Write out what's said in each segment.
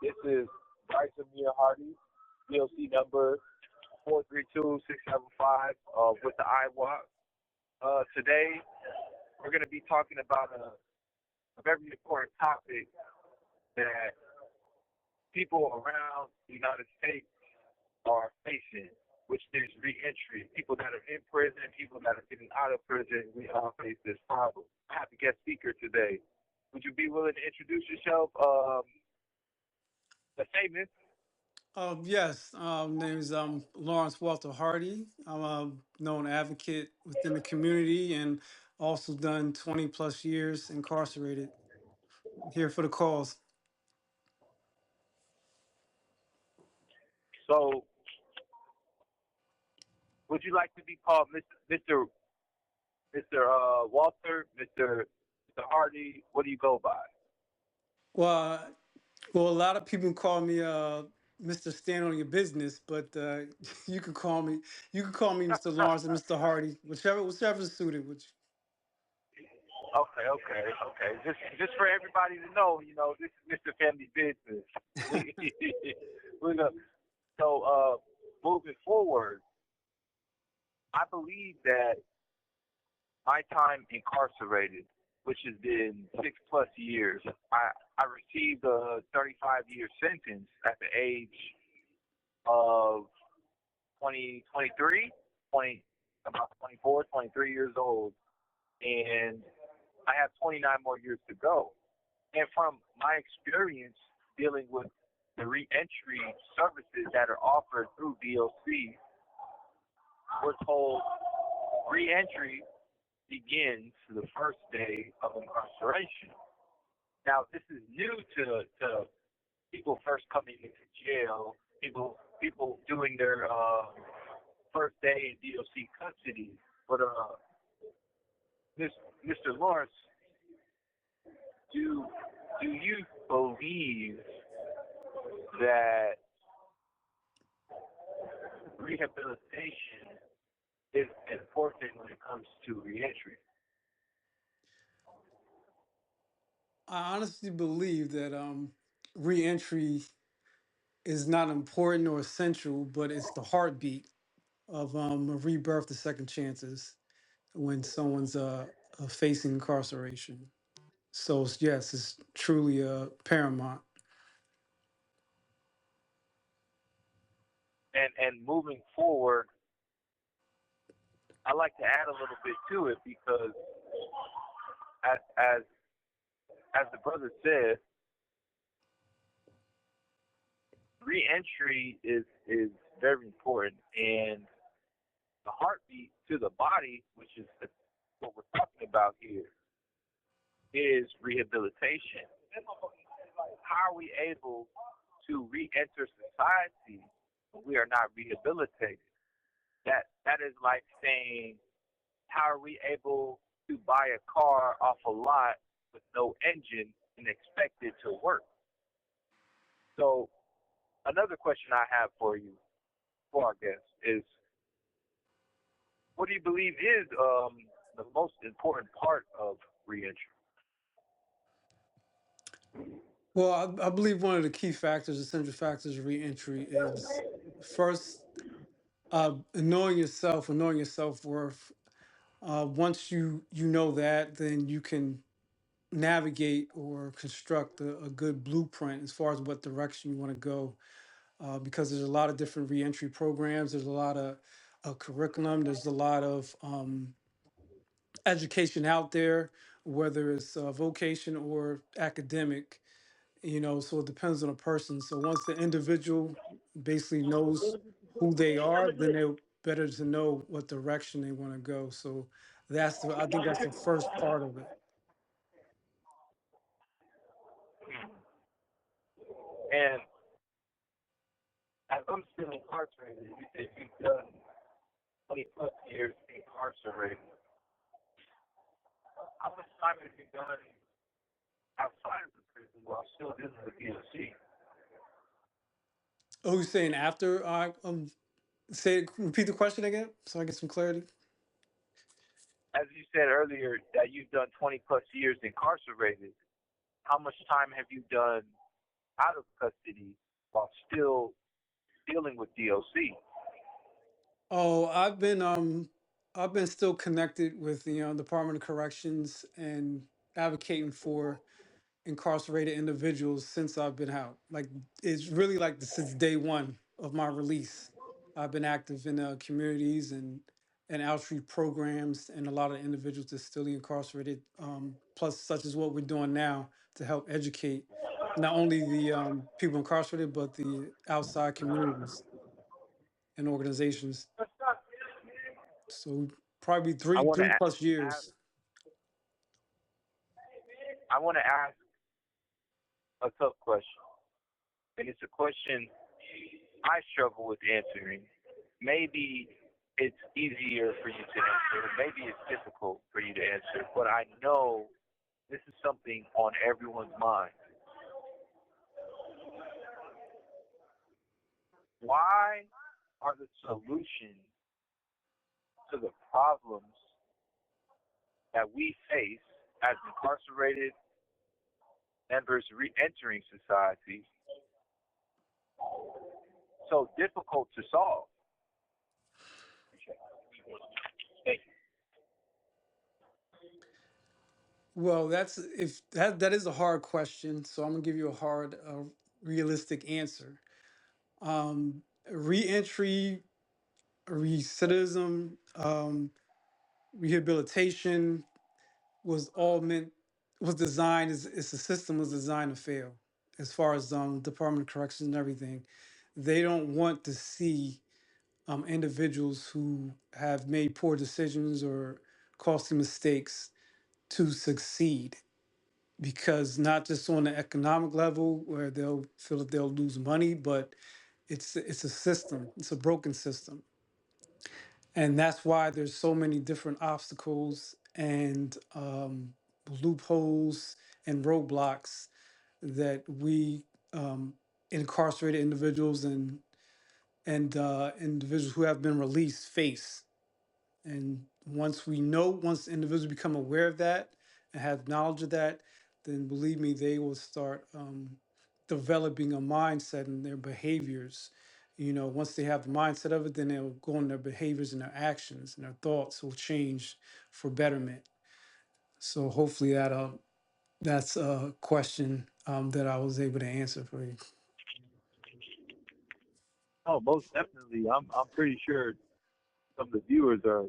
This is Bryce Amir Hardy, DLC number 432675 with the IWAP. Today, we're going to be talking about a very important topic that people around the United States are facing, which is reentry. People that are in prison, people that are getting out of prison, we all face this problem. I have a guest speaker today. Would you be willing to introduce yourself? The famous. Yes, name is Lawrence Walter Hardy. I'm a known advocate within the community and also done 20 plus years incarcerated. Here for the cause. So, would you like to be called Mr. Walter, Mr. Hardy? What do you go by? Well, well, a lot of people call me Mr. Stand on Your Business, but you can call me Mr. Lawrence and Mr. Hardy, whichever is suited. Which Okay. Just for everybody to know, this is Mr. Family Business. We're gonna, moving forward, I believe that my time incarcerated, which has been 6 plus years, I received a 35-year sentence at the age of 20, about 24, 23 years old, and I have 29 more years to go. And from my experience dealing with the reentry services that are offered through DLC, we're told reentry begins the first day of incarceration. Now, this is new to people first coming into jail, people doing their first day in DOC custody. But Mr. Lawrence, do you believe that rehabilitation is important when it comes to reentry? I honestly believe that reentry is not important or essential, but it's the heartbeat of a rebirth to second chances when someone's facing incarceration. So yes, it's truly paramount. And moving forward, I like to add a little bit to it because as as as the brother said, reentry is very important, and the heartbeat to the body, which is what we're talking about here, is rehabilitation. How are we able to re-enter society when we are not rehabilitated? That is like saying, how are we able to buy a car off a lot with no engine and expect it to work? So another question I have for you, for our guests, is what do you believe is the most important part of reentry? Well, I believe one of the key factors, essential factors of reentry is first knowing yourself and knowing your self worth. Once you know that, then you can navigate or construct a good blueprint as far as what direction you want to go. Because there's a lot of different reentry programs. There's a lot of curriculum. There's a lot of education out there, whether it's vocation or academic. So it depends on a person. So once the individual basically knows who they are, then they're better to know what direction they want to go. So I think that's the first part of it. And as I'm still incarcerated, you said you've done 20 plus years incarcerated. How much time have you done outside of the prison while still dealing with DOC? Oh, you're saying after I repeat the question again so I get some clarity. As you said earlier, that you've done 20 plus years incarcerated. How much time have you done out of custody while still dealing with DOC. Oh, I've been still connected with the Department of Corrections and advocating for incarcerated individuals since I've been out. Like it's really like since day one of my release. I've been active in communities and outreach programs and a lot of individuals that's still incarcerated. Plus, such as what we're doing now to help educate not only the people incarcerated but the outside communities and organizations. So probably I want to three plus ask. years. I want to ask a tough question, and it's a question I struggle with answering. Maybe it's easier for you to answer. Maybe it's difficult for you to answer. But I know this is something on everyone's mind. Why are the solutions to the problems that we face as incarcerated members re-entering society so difficult to solve? Thank you. Well, that's if that that is a hard question, so I'm gonna give you a hard, realistic answer. Reentry, recidivism, rehabilitation was all meant was designed as it's a system was designed to fail. As far as Department of Corrections and everything, they don't want to see individuals who have made poor decisions or costly mistakes to succeed because not just on the economic level where they'll feel that they'll lose money, but it's a system. It's a broken system, and that's why there's so many different obstacles and loopholes and roadblocks that we incarcerated individuals and individuals who have been released face. And once individuals become aware of that and have knowledge of that, then believe me, they will start developing a mindset in their behaviors. Once they have the mindset of it, then they'll go on their behaviors and their actions and their thoughts will change for betterment. So hopefully that's a question that I was able to answer for you. Oh, most definitely. I'm pretty sure some of the viewers are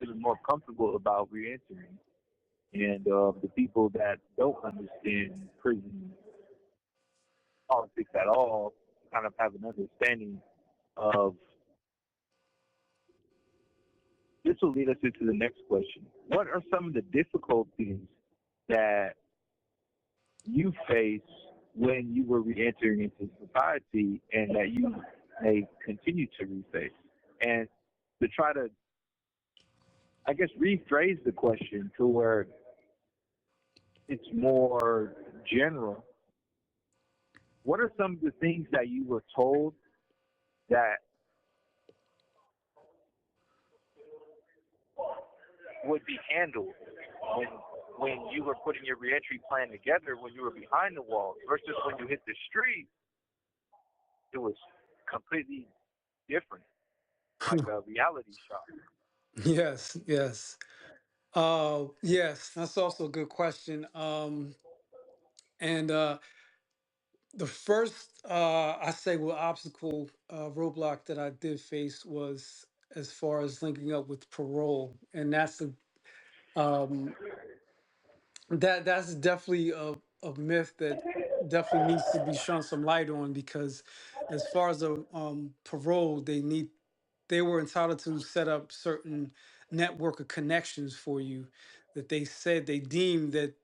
feeling more comfortable about re-entering, and the people that don't understand prison politics at all kind of have an understanding of. This will lead us into the next question. What are some of the difficulties that you face when you were re-entering into society and that you may continue to reface? And to try to, I guess, rephrase the question to where it's more general, what are some of the things that you were told that would be handled when when you were putting your reentry plan together when you were behind the walls versus when you hit the street? It was completely different, like a reality shock. Yes, yes. Yes, that's also a good question. And the first, I say, well, obstacle roadblock that I did face was as far as linking up with parole, and um, that's definitely a myth that definitely needs to be shone some light on because as far as the parole, they were entitled to set up certain network of connections for you that they said they deemed that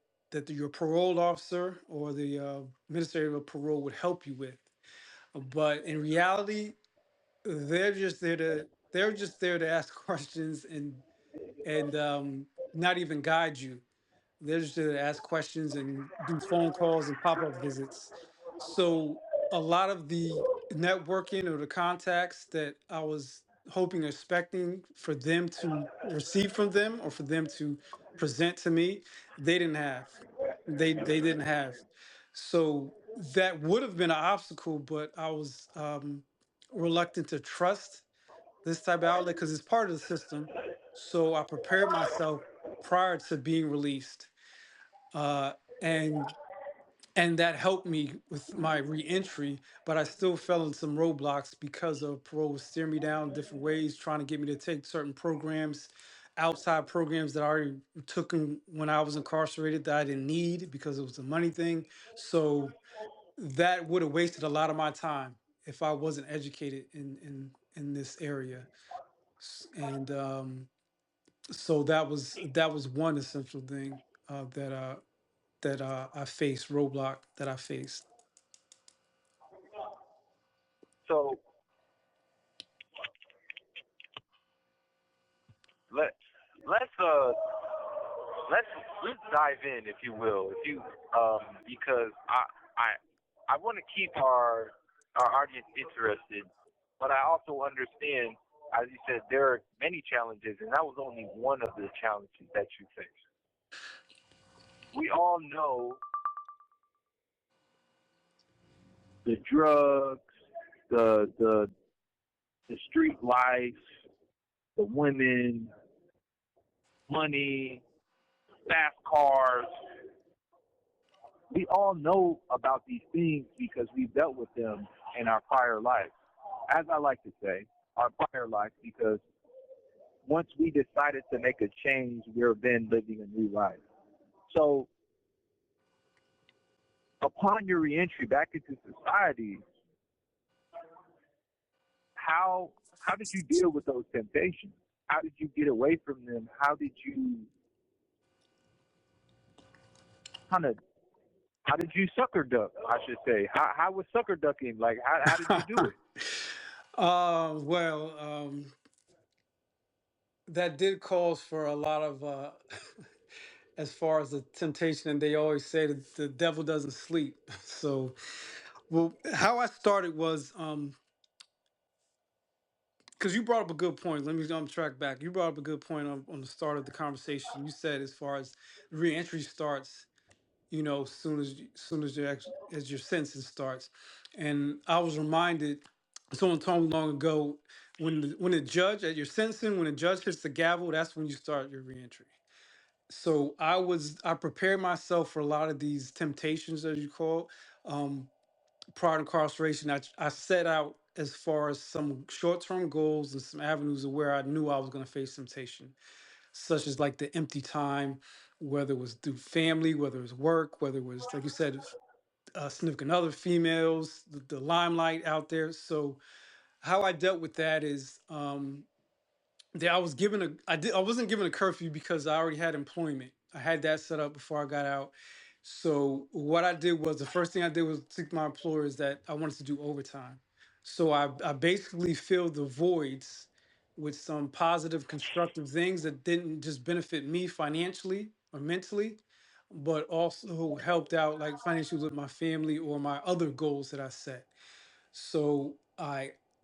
your parole officer or the administrator of parole would help you with. But in reality, they're just there to ask questions and not even guide you. They're just there to ask questions and do phone calls and pop-up visits. So a lot of the networking or the contacts that I was hoping or expecting for them to receive from them or for them to present to me, they didn't have. They didn't have. So that would have been an obstacle, but I was reluctant to trust this type of outlet because it's part of the system. So I prepared myself prior to being released, uh, and and that helped me with my reentry. But I still fell in some roadblocks because of parole was steering me down different ways, trying to get me to take certain programs, outside programs that I already took when I was incarcerated that I didn't need because it was a money thing. So that would have wasted a lot of my time if I wasn't educated in this area. And so that was one essential thing that I faced, roadblock that I faced. So let let's let's let's dive in, if you will, if you because I want to keep our audience interested, but I also understand, as you said, there are many challenges, and that was only one of the challenges that you faced. We all know the drugs, the the street life, the women, money, fast cars. We all know about these things because we've dealt with them in our prior life. As I like to say, our prior life, because once we decided to make a change, we're then living a new life. So, upon your reentry back into society, how did you deal with those temptations? How did you get away from them? How did you kind of how did you sucker duck? I should say. How was sucker ducking? Like how did you do it? Well, that did cause for a lot of, as far as the temptation, and they always say that the devil doesn't sleep. So, well, how I started was, because you brought up a good point. Let me track back. You brought up a good point on the start of the conversation. You said as far as reentry starts, soon as as your sentence starts, and I was reminded. Someone told me long ago when the judge at your sentencing, when the judge hits the gavel, that's when you start your reentry. So I prepared myself for a lot of these temptations, as you call, um, prior to incarceration. I set out as far as some short-term goals and some avenues of where I knew I was going to face temptation, such as like the empty time, whether it was through family, whether it was work, whether it was, like you said, significant other females, the limelight out there. So how I dealt with that is, I was given I wasn't given a curfew because I already had employment. I had that set up before I got out. So what I did was the first thing I did was seek my employers that I wanted to do overtime. So I basically filled the voids with some positive, constructive things that didn't just benefit me financially or mentally, but also helped out like financially with my family or my other goals that I set. So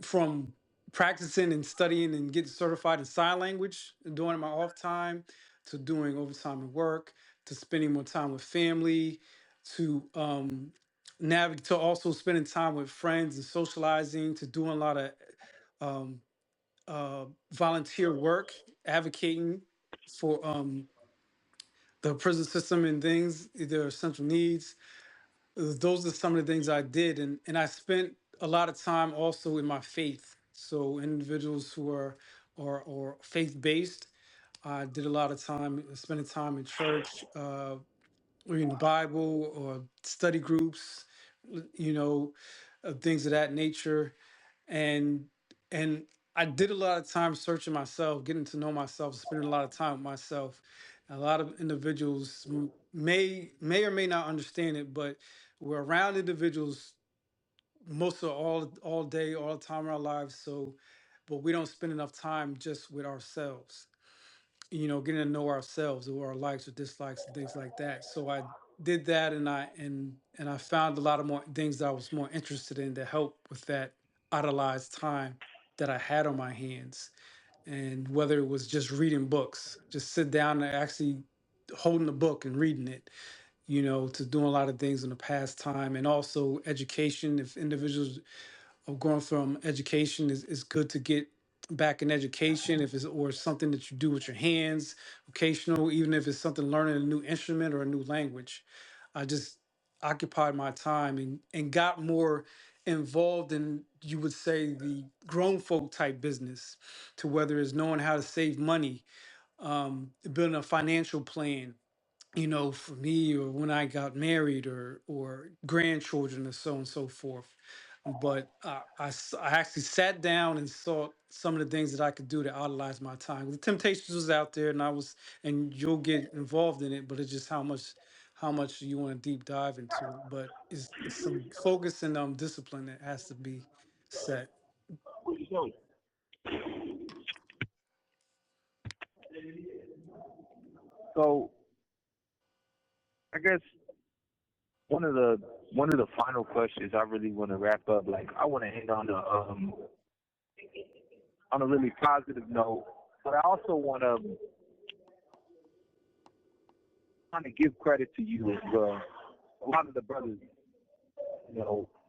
from practicing and studying and getting certified in sign language and doing it in my off time, to doing overtime at work, to spending more time with family, to navigate, to also spending time with friends and socializing, to doing a lot of um, volunteer work, advocating for the prison system and things, their essential needs. Those are some of the things I did, and I spent a lot of time also in my faith. So individuals who are or faith based, I did a lot of time spending time in church, reading the Bible or study groups, things of that nature, and and I did a lot of time searching myself, getting to know myself, spending a lot of time with myself. A lot of individuals may or may not understand it, but we're around individuals most of all day, all the time in our lives. So, but we don't spend enough time just with ourselves, getting to know ourselves or our likes or dislikes and things like that. So I did that, and I found a lot of more things that I was more interested in to help with that idolized time that I had on my hands. And whether it was just reading books, just sit down and actually holding a book and reading it, to doing a lot of things in the past time, and also education. If individuals are going from education, is good to get back in education if it's or something that you do with your hands, vocational, even if it's something learning a new instrument or a new language. I just occupied my time and got more involved in, you would say, the grown folk type business, to whether it's knowing how to save money, building a financial plan, for me, or when I got married, or grandchildren, or so and so forth. But I actually sat down and saw some of the things that I could do to utilize my time. The temptations was out there, and you'll get involved in it, but it's just how much you want to deep dive into it. But it's some focus and discipline that has to be set. So I guess one of the one of the final questions I really want to wrap up. Like I want to end on a really positive note, but I also want to kind of give credit to you as well. A lot of the brothers,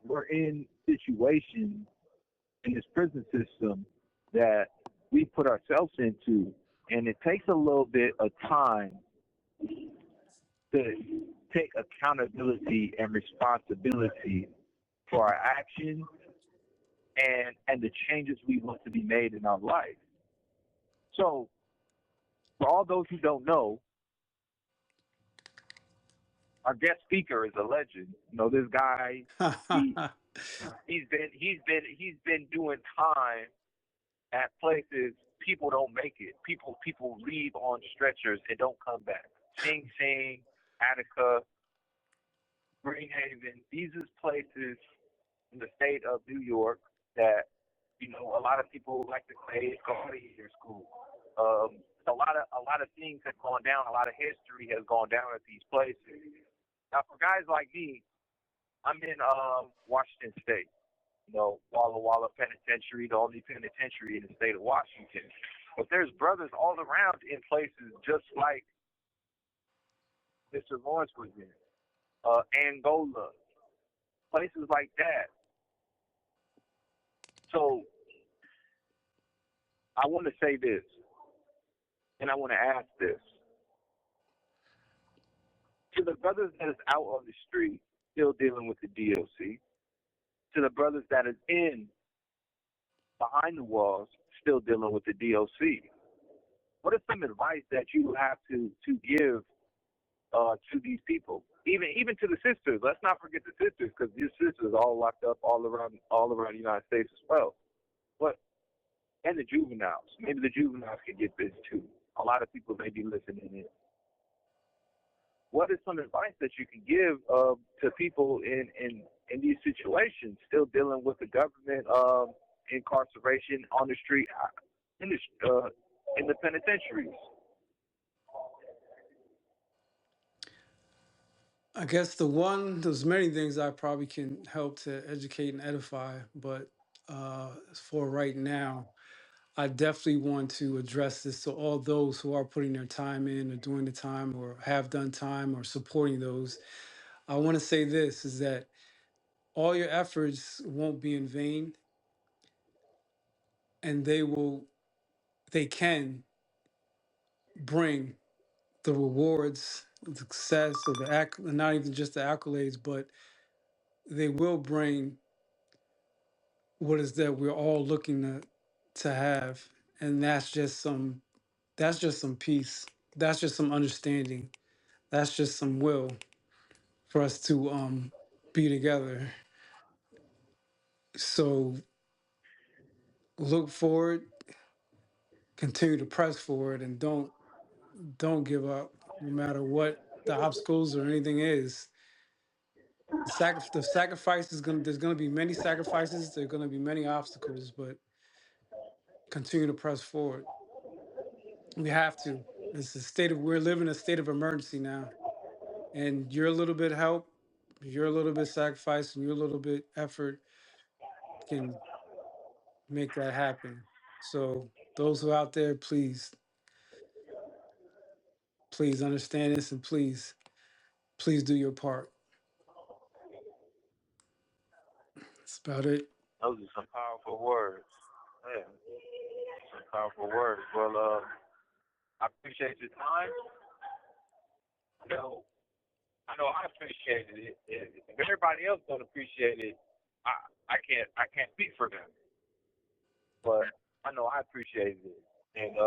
we're in situations in this prison system that we put ourselves into, and it takes a little bit of time to take accountability and responsibility for our actions and the changes we want to be made in our life. So, for all those who don't know, our guest speaker is a legend. This guy, he he's been doing time at places people don't make it. People leave on stretchers and don't come back. Sing Sing, Attica, Greenhaven. These is places in the state of New York that a lot of people like to say it's going to year school. A lot of things have gone down. A lot of history has gone down at these places. Now, for guys like me, I'm in Washington State. Walla Walla Penitentiary, the only penitentiary in the state of Washington. But there's brothers all around in places just like Mr. Lawrence was in, Angola, places like that. So I want to say this, and I want to ask this to the brothers that is out on the street still dealing with the DOC, to the brothers that is in behind the walls still dealing with the DOC. What is some advice that you have to give to these people? Even to the sisters. Let's not forget the sisters, because these sisters are all locked up all around the United States as well. But and the juveniles. Maybe the juveniles can get this too. A lot of people may be listening in. What is some advice that you can give to people in these situations, still dealing with the government incarceration on the street, in the penitentiaries? I guess there's many things I probably can help to educate and edify, but for right now, I definitely want to address this to all those who are putting their time in, or doing the time, or have done time, or supporting those. I want to say this is that all your efforts won't be in vain, and they can bring the rewards, the success, or not even just the accolades, but they will bring what is that we're all looking to have, and that's just some peace, that's just some understanding, that's just some will for us to be together. So look forward, continue to press forward, and don't give up, no matter what the obstacles or anything is. The sacrifice is gonna there's gonna be many sacrifices, there's gonna be many obstacles, but continue to press forward. We have to. We're living a state of emergency now. And your little bit help, your little bit sacrifice, and your little bit effort can make that happen. So those who are out there, please understand this, and please please do your part. That's about it. Those are some powerful words. Yeah, some powerful words. Well, I appreciate your time. You know, I know I appreciated it. If everybody else don't appreciate it, I can't speak for them. But I know I appreciated it. And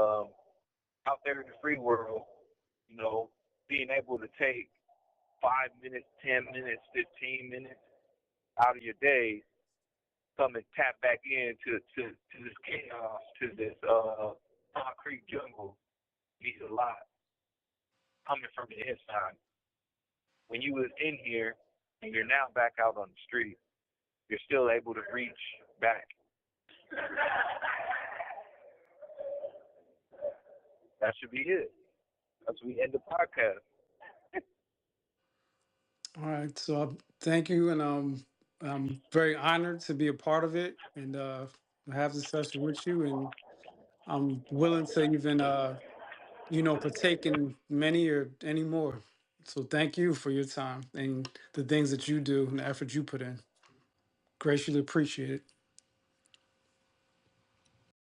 out there in the free world, being able to take 5 minutes, 10 minutes, 15 minutes out of your day, come and tap back into to this chaos, to this concrete jungle means a lot coming from the inside. When you was in here and you're now back out on the street, you're still able to reach back. That should be it. That's we end the podcast. All right. So thank you, and I'm very honored to be a part of it and have this session with you. And I'm willing to even partake in many or any more. So thank you for your time and the things that you do and the effort you put in. Greatly appreciate it.